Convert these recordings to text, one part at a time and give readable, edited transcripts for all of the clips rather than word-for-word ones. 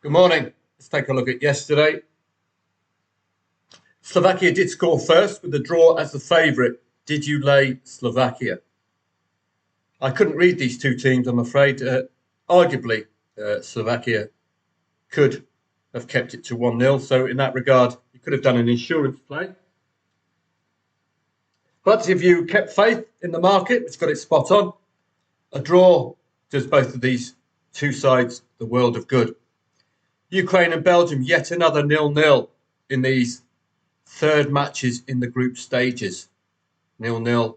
Good morning. Let's take a look at yesterday. Slovakia did score first with the draw as the favourite. Did you lay Slovakia? I couldn't read these two teams, I'm afraid. Arguably, Slovakia could have kept it to 1-0. So in that regard, you could have done an insurance play. But if you kept faith in the market, it's got it spot on. A draw does both of these two sides the world of good. Ukraine and Belgium, yet another 0-0 in these third matches in the group stages. 0-0,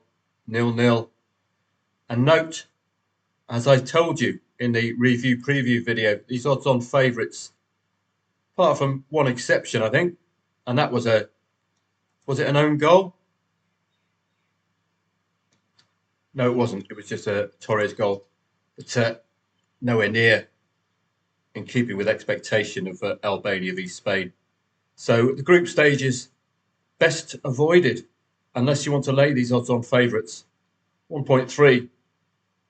0-0. And note, as I told you in the review preview video, these odds-on favourites, apart from one exception, I think, and that was it an own goal? No, it wasn't. It was just a Torres goal. But nowhere near in keeping with expectation of Albania v Spain. So the group stages, best avoided unless you want to lay these odds-on favourites. 1.3,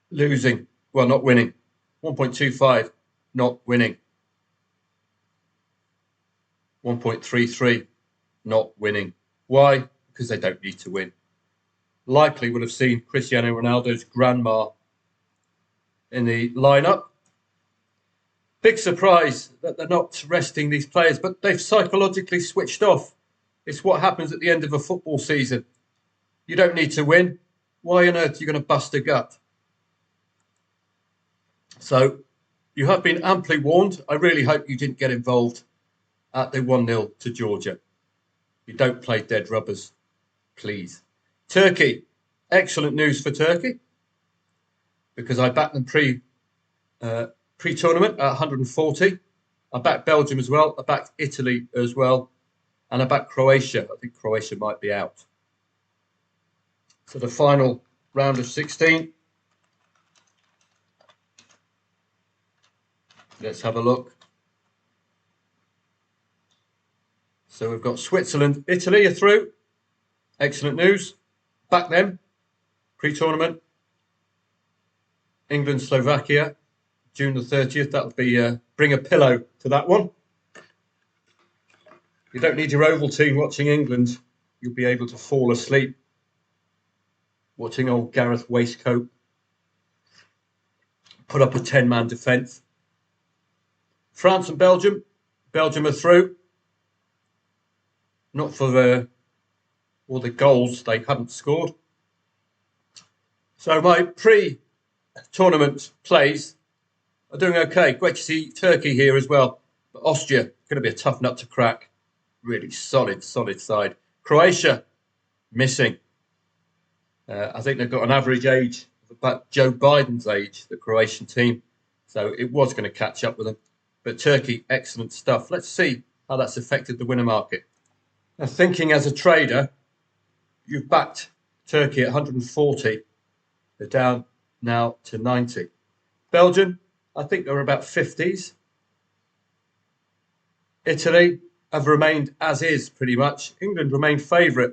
losing, well, not winning. 1.25, not winning. 1.33, not winning. Why? Because they don't need to win. Likely will have seen Cristiano Ronaldo's grandma in the lineup. Big surprise that they're not resting these players, but they've psychologically switched off. It's what happens at the end of a football season. You don't need to win. Why on earth are you going to bust a gut? So you have been amply warned. I really hope you didn't get involved at the 1-0 to Georgia. You don't play dead rubbers, please. Turkey, excellent news for Turkey because I backed them pre-tournament at 140. I backed Belgium as well. I backed Italy as well. And I backed Croatia. I think Croatia might be out. So the final round of 16. Let's have a look. So we've got Switzerland, Italy are through. Excellent news. Back them. Pre-tournament. England, Slovakia. June the 30th. That'll be bring a pillow to that one. You don't need your Ovaltine watching England. You'll be able to fall asleep watching old Gareth Waistcoat put up a 10-man defence. France and Belgium. Belgium are through. Not for all the goals they haven't scored. So my pre-tournament plays are doing okay. Great to see Turkey here as well. But Austria, going to be a tough nut to crack. Really solid side. Croatia, missing. I think they've got an average age of about Joe Biden's age, the Croatian team. So it was going to catch up with them. But Turkey, excellent stuff. Let's see how that's affected the winner market. Now, thinking as a trader, you've backed Turkey at 140. They're down now to 90. Belgium, I think they're about 50s. Italy have remained as is pretty much. England remained favourite.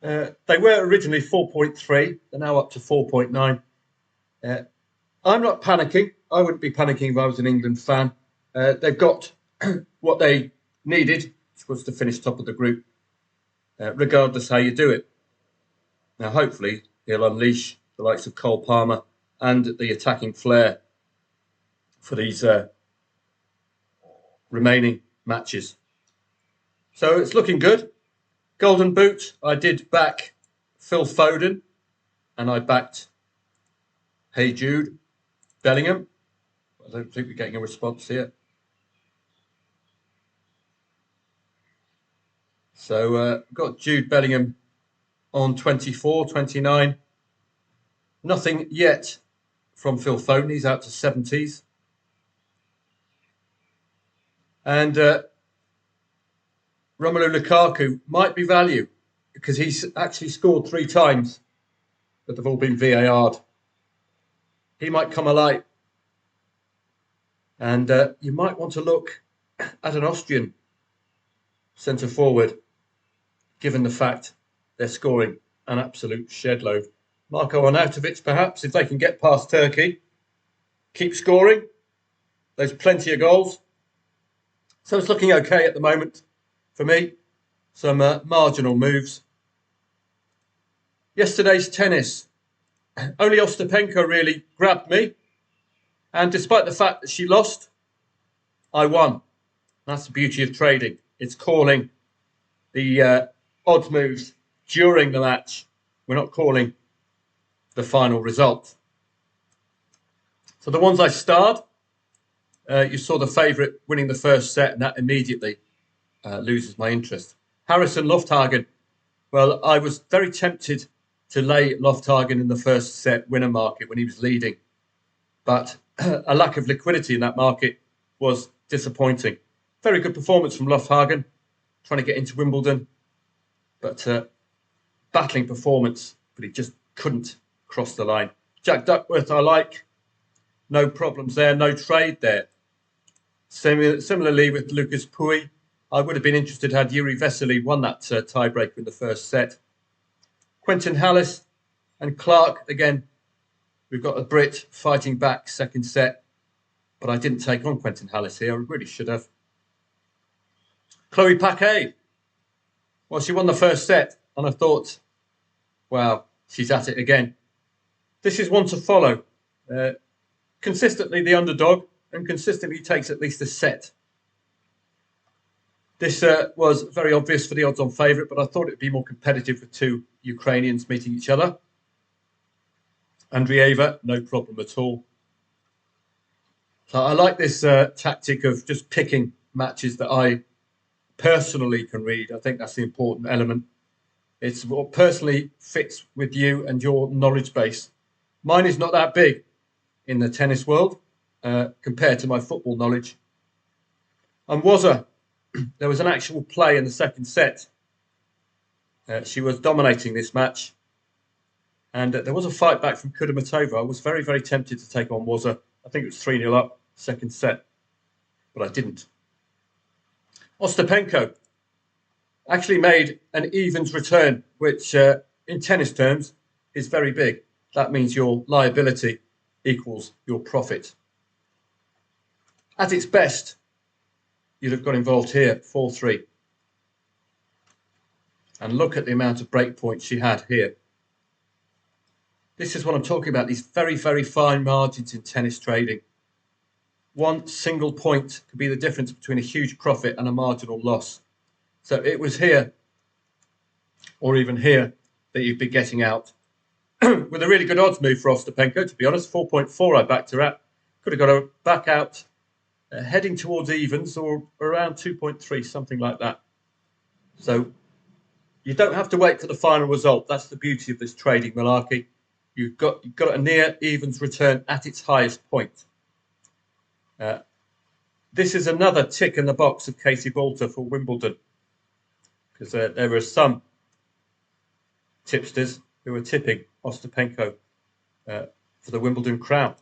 They were originally 4.3. They're now up to 4.9. I'm not panicking. I wouldn't be panicking if I was an England fan. They've got what they needed, which was to finish top of the group, regardless how you do it. Now, hopefully, he'll unleash the likes of Cole Palmer and the attacking flair for these remaining matches. So it's looking good. Golden Boot, I did back Phil Foden and I backed Hey Jude Bellingham. I don't think we're getting a response here. So got Jude Bellingham on 24, 29. Nothing yet from Phil Foden. He's out to 70s. And Romelu Lukaku might be value because he's actually scored 3 times, but they've all been VAR'd. He might come alight. And you might want to look at an Austrian centre forward, given the fact they're scoring an absolute shed load. Marko Arnautovic, perhaps, if they can get past Turkey, keep scoring. There's plenty of goals. So it's looking okay at the moment for me. Some marginal moves. Yesterday's tennis. Only Ostapenko really grabbed me. And despite the fact that she lost, I won. That's the beauty of trading. It's calling the odds moves during the match. We're not calling the final result. So the ones I starred, you saw the favourite winning the first set, and that immediately loses my interest. Harrison Lofthagen. Well, I was very tempted to lay Lofthagen in the first set winner market when he was leading. But a lack of liquidity in that market was disappointing. Very good performance from Lofthagen, trying to get into Wimbledon. But battling performance, but he just couldn't cross the line. Jack Duckworth, I like. No problems there, no trade there. Similarly with Lucas Pouille, I would have been interested had Yuri Vesely won that tiebreaker in the first set. Quentin Hallis and Clark, again, we've got a Brit fighting back second set, but I didn't take on Quentin Hallis here. I really should have. Chloe Paquet. Well, she won the first set, and I thought, wow, she's at it again. This is one to follow. Consistently the underdog, and consistently takes at least a set. This was very obvious for the odds-on favourite, but I thought it would be more competitive with two Ukrainians meeting each other. Andreeva, no problem at all. So I like this tactic of just picking matches that I personally can read. I think that's the important element. It's what personally fits with you and your knowledge base. Mine is not that big in the tennis world compared to my football knowledge. And there was an actual play in the second set. She was dominating this match. And there was a fight back from Kudermetova. I was very, very tempted to take on Wozza. I think it was 3-0 up, second set. But I didn't. Ostapenko actually made an evens return, which in tennis terms is very big. That means your liability equals your profit. At its best, you'd have got involved here, 4-3. And look at the amount of break points she had here. This is what I'm talking about, these very, very fine margins in tennis trading. One single point could be the difference between a huge profit and a marginal loss. So it was here, or even here, that you'd be getting out. With a really good odds move for Ostapenko, to be honest, 4.4 I backed her at. Could have got her back out, heading towards evens, or around 2.3, something like that. So you don't have to wait for the final result. That's the beauty of this trading malarkey. You've got a near evens return at its highest point. This is another tick in the box of Katie Boulter for Wimbledon, because there were some tipsters who were tipping Ostapenko for the Wimbledon crown.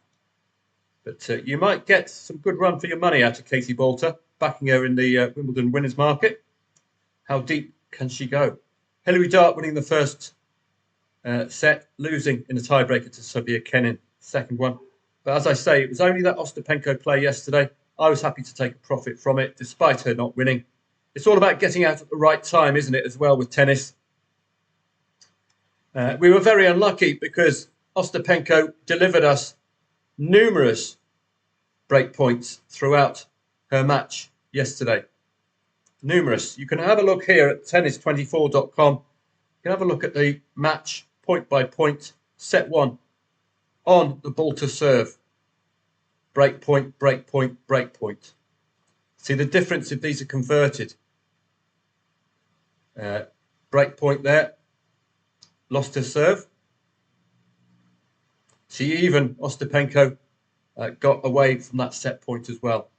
But you might get some good run for your money out of Katie Boulter, backing her in the Wimbledon winners market. How deep can she go? Hilary Dart winning the first set, losing in the tiebreaker to Sofia Kenin, second one. But as I say, it was only that Ostapenko play yesterday. I was happy to take a profit from it, despite her not winning. It's all about getting out at the right time, isn't it, as well, with tennis? We were very unlucky because Ostapenko delivered us numerous break points throughout her match yesterday. Numerous. You can have a look here at tennis24.com. You can have a look at the match point by point, set one, on the ball to serve. Break point, break point, break point. See the difference if these are converted. Break point there. Lost her serve. She even, Ostapenko, got away from that set point as well.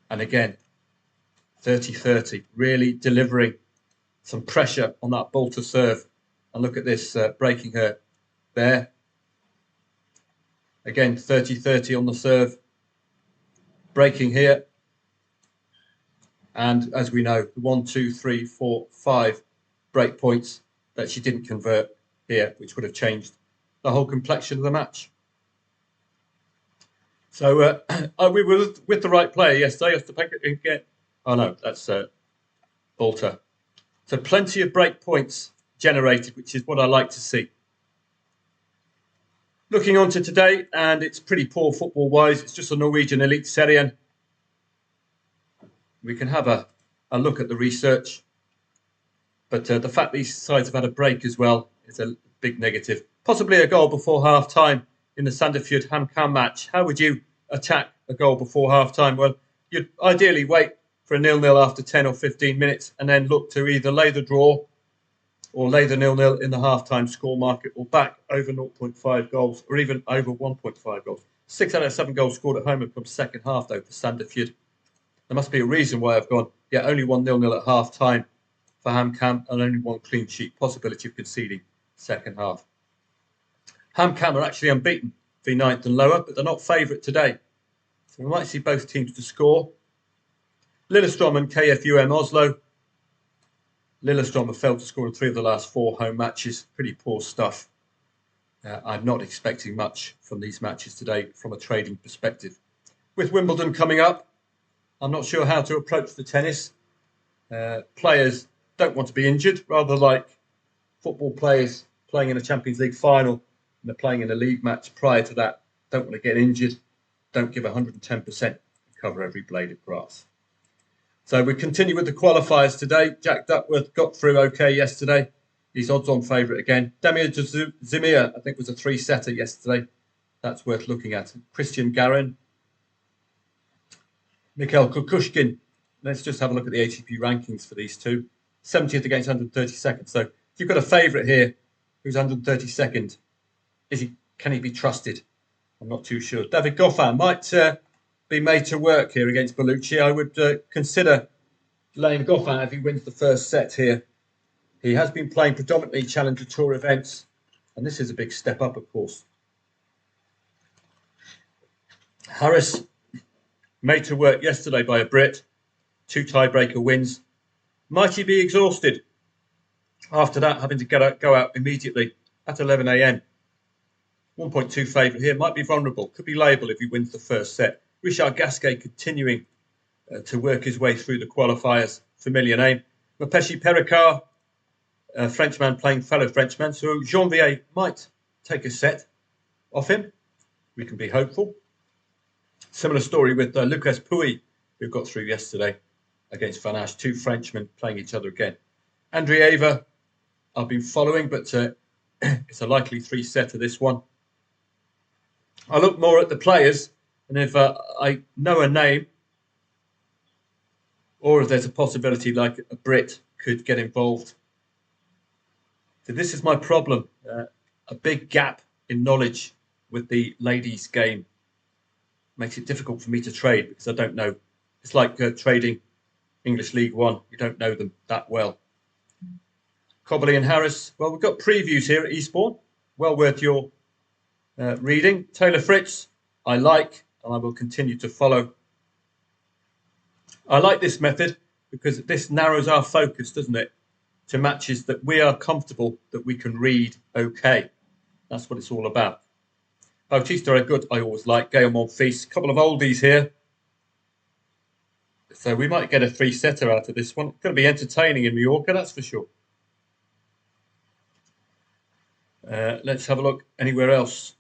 And again, 30-30, really delivering some pressure on that ball to serve. And look at this, breaking her there. Again, 30-30 on the serve. Breaking here. And as we know, the 1, 2, 3, 4, 5 break points that she didn't convert here, which would have changed the whole complexion of the match. So we were with the right player yesterday. Again. Oh no, that's Bolter. So plenty of break points generated, which is what I like to see. Looking on to today, and it's pretty poor football-wise. It's just a Norwegian Elite Serien. We can have a look at the research. But the fact these sides have had a break as well is a big negative. Possibly a goal before half-time in the Sandefjord HamKam match. How would you attack a goal before half-time? Well, you'd ideally wait for a 0-0 after 10 or 15 minutes and then look to either lay the draw or lay the 0-0 in the half-time score market or back over 0.5 goals or even over 1.5 goals. 6 out of 7 goals scored at home have come second half, though, for Sandefjord. There must be a reason why I've gone, only 1-0 at half-time for HamKam and only one clean sheet. Possibility of conceding second half. HamKam are actually unbeaten, v 9th and lower, but they're not favourite today. So we might see both teams to score. Lillestrøm and KFUM Oslo. Lillestrøm have failed to score in 3 of the last 4 home matches. Pretty poor stuff. I'm not expecting much from these matches today from a trading perspective. With Wimbledon coming up, I'm not sure how to approach the tennis. Players don't want to be injured, rather like football players playing in a Champions League final and they're playing in a league match prior to that. Don't want to get injured. Don't give 110% and cover every blade of grass. So we continue with the qualifiers today. Jack Duckworth got through okay yesterday. He's odds-on favourite again. Damir Dzumhur, I think, was a 3-setter yesterday. That's worth looking at. Christian Garin. Mikhail Kukushkin. Let's just have a look at the ATP rankings for these two. 70th against 132nd. So if you've got a favourite here who's 132nd, can he be trusted? I'm not too sure. David Goffin might be made to work here against Bellucci. I would consider laying Goffin if he wins the first set here. He has been playing predominantly Challenger Tour events, and this is a big step up, of course. Harris made to work yesterday by a Brit. 2 tiebreaker wins. Might he be exhausted after that, having to go out immediately at 11 a.m.? 1.2 favourite here. Might be vulnerable. Could be liable if he wins the first set. Richard Gasquet continuing to work his way through the qualifiers. Familiar name. Mapeshi Perikar, a Frenchman playing fellow Frenchman. So Janvier might take a set off him. We can be hopeful. Similar story with Lucas Pouille, who got through yesterday against Van Asch. 2 Frenchmen playing each other again. Andreeva, I've been following, but it's a likely 3-setter, this one. I look more at the players, and if I know a name, or if there's a possibility like a Brit could get involved. So this is my problem, a big gap in knowledge with the ladies' game. Makes it difficult for me to trade because I don't know. It's like trading English League One. You don't know them that well. Cobley and Harris. Well, we've got previews here at Eastbourne. Well worth your reading. Taylor Fritz, I like, and I will continue to follow. I like this method because this narrows our focus, doesn't it, to matches that we are comfortable that we can read okay. That's what it's all about. Bautista Agut, I always like. Gael Monfils, a couple of oldies here. So we might get a 3-setter out of this one. It's going to be entertaining in Mallorca, that's for sure. Let's have a look anywhere else.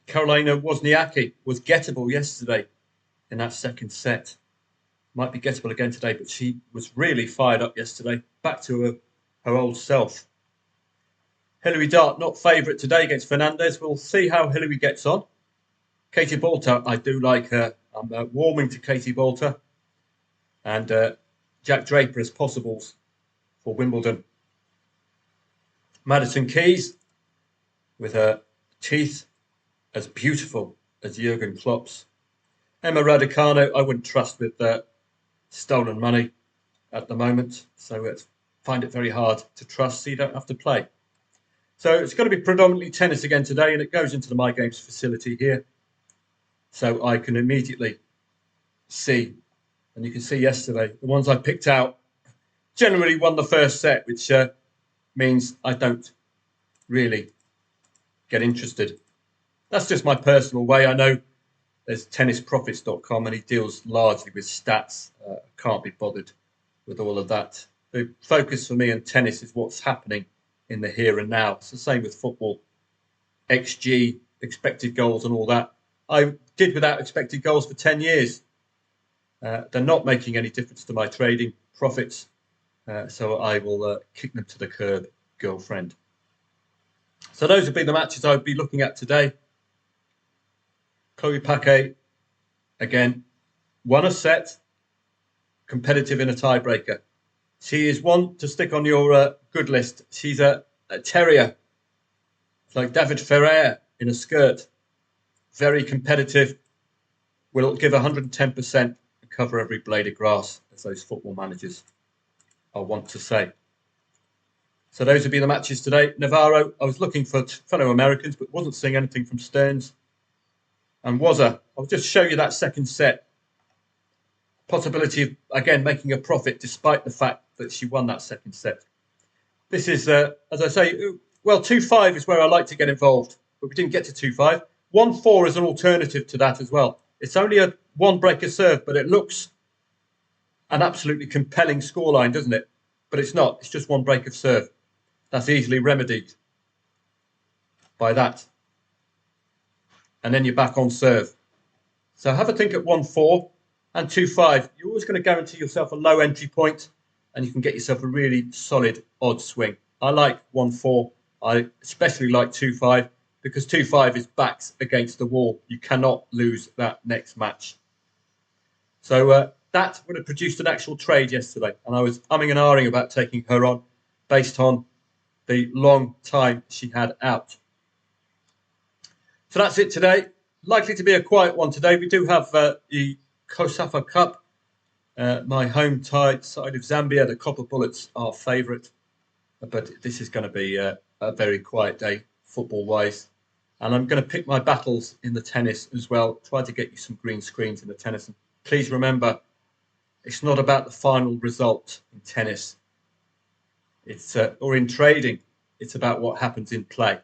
Carolina Wozniacki was gettable yesterday in that second set. Might be gettable again today, but she was really fired up yesterday. Back to her old self. Hilary Dart, not favourite today against Fernandez. We'll see how Hilary gets on. Katie Boulter, I do like her. I'm warming to Katie Boulter. And Jack Draper as possibles for Wimbledon. Madison Keys, with her teeth as beautiful as Jurgen Klopp's. Emma Raducanu, I wouldn't trust with stolen money at the moment. So I find it very hard to trust, so you don't have to play. So it's going to be predominantly tennis again today, and it goes into the My Games facility here. So I can immediately see, and you can see yesterday, the ones I picked out generally won the first set, which means I don't really get interested. That's just my personal way. I know there's tennisprofits.com, and he deals largely with stats. Can't be bothered with all of that. The focus for me on tennis is what's happening in the here and now. It's the same with football. XG, expected goals and all that. I did without expected goals for 10 years. They're not making any difference to my trading profits. So I will kick them to the curb, girlfriend. So those would be the matches I would be looking at today. Chloe Paquet, again, won a set, competitive in a tiebreaker. She is one to stick on your good list. She's a terrier. It's like David Ferrer in a skirt. Very competitive. Will give 110% and cover every blade of grass, as those football managers are wont to say. So those would be the matches today. Navarro, I was looking for fellow Americans, but wasn't seeing anything from Stearns. And Wazza, I'll just show you that second set. Possibility of, again, making a profit despite the fact that she won that second set. This is, as I say, well, 2-5 is where I like to get involved, but we didn't get to 2-5. 1-4 is an alternative to that as well. It's only a one-breaker serve, but it looks an absolutely compelling scoreline, doesn't it? But it's not. It's just one break of serve. That's easily remedied by that. And then you're back on serve. So have a think at 1-4 and 2-5. You're always going to guarantee yourself a low entry point, and you can get yourself a really solid odd swing. I like 1-4. I especially like 2-5 because 2-5 is backs against the wall. You cannot lose that next match. So that would have produced an actual trade yesterday, and I was umming and ahhing about taking her on based on the long time she had out. So that's it today. Likely to be a quiet one today. We do have the COSAFA Cup, my home side of Zambia. The Copper Bullets are favourite, but this is going to be a very quiet day football-wise. And I'm going to pick my battles in the tennis as well. Try to get you some green screens in the tennis. And please remember, it's not about the final result in tennis. It's or in trading. It's about what happens in play.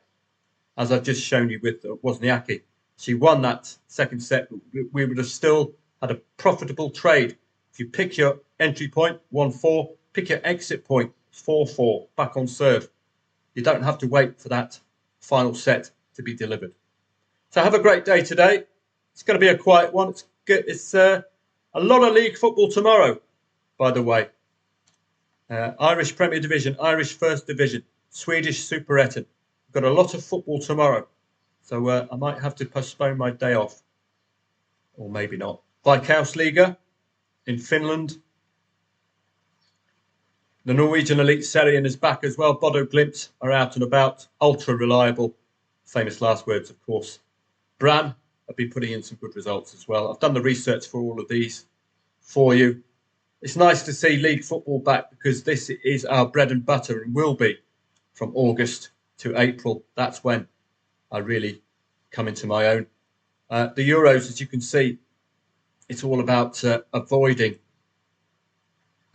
As I've just shown you with Wozniacki, she won that second set. We would have still had a profitable trade. If you pick your entry point, 1-4, pick your exit point, 4-4, back on serve. You don't have to wait for that final set to be delivered. So have a great day today. It's going to be a quiet one. It's good. It's a lot of league football tomorrow, by the way. Irish Premier Division, Irish First Division, Swedish Superettan. We've got a lot of football tomorrow. So I might have to postpone my day off. Or maybe not. Veikkausliiga in Finland. The Norwegian Elite Serien is back as well. Bodo Glimt are out and about. Ultra reliable. Famous last words, of course. Brann have been putting in some good results as well. I've done the research for all of these for you. It's nice to see league football back because this is our bread and butter and will be from August to April. That's when I really come into my own. The Euros, as you can see, it's all about avoiding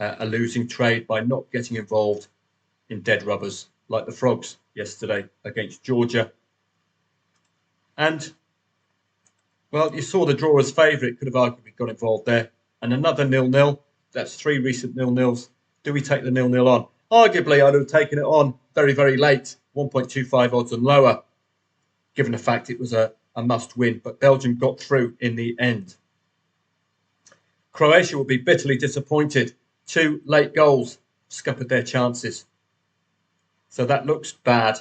a losing trade by not getting involved in dead rubbers like the Frogs yesterday against Georgia. And, well, you saw the drawer's favourite, could have arguably got involved there. And another 0-0. That's 3 recent 0-0s. Do we take the 0-0 on? Arguably, I'd have taken it on very, very late, 1.25 odds and lower, given the fact it was a must win. But Belgium got through in the end. Croatia will be bitterly disappointed. 2 late goals scuppered their chances. So that looks bad.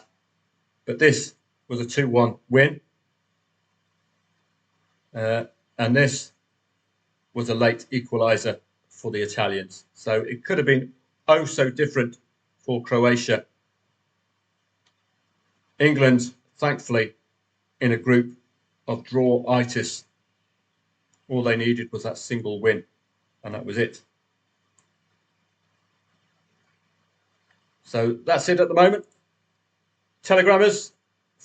But this was a 2-1 win. And this was a late equaliser for the Italians. So it could have been oh so different for Croatia. England, thankfully, in a group of draw-itis. All they needed was that single win, and that was it. So that's it at the moment. Telegrammers,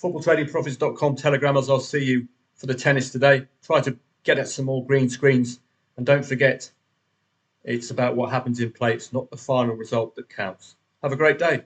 footballtradingprofits.com telegrammers. I'll see you for the tennis today. Try to get at some more green screens. And don't forget, it's about what happens in play. It's not the final result that counts. Have a great day.